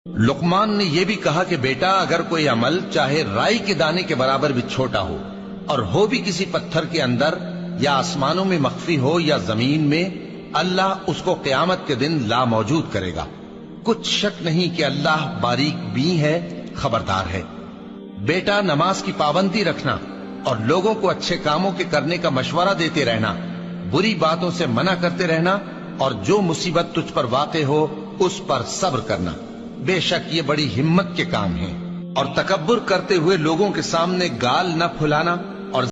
लुकमान ने यह भी कहा कि बेटा, अगर कोई अमल चाहे राई के दाने के बराबर भी छोटा हो और हो भी किसी पत्थर के अंदर या आसमानों में मख्फी हो या जमीन में, अल्लाह उसको क़यामत के दिन ला मौजूद करेगा। कुछ शक नहीं कि अल्लाह बारीक बीन है, खबरदार है। बेटा, नमाज की पाबंदी रखना और लोगों को अच्छे कामों के करने का मशवरा देते रहना, बुरी बातों से मना करते रहना और जो मुसीबत तुझ पर वाक़े हो उस पर सब्र करना। बेशक ये बड़ी हिम्मत के काम हैं। और तकब्बुर करते हुए लोगों के सामने गाल न फुलाना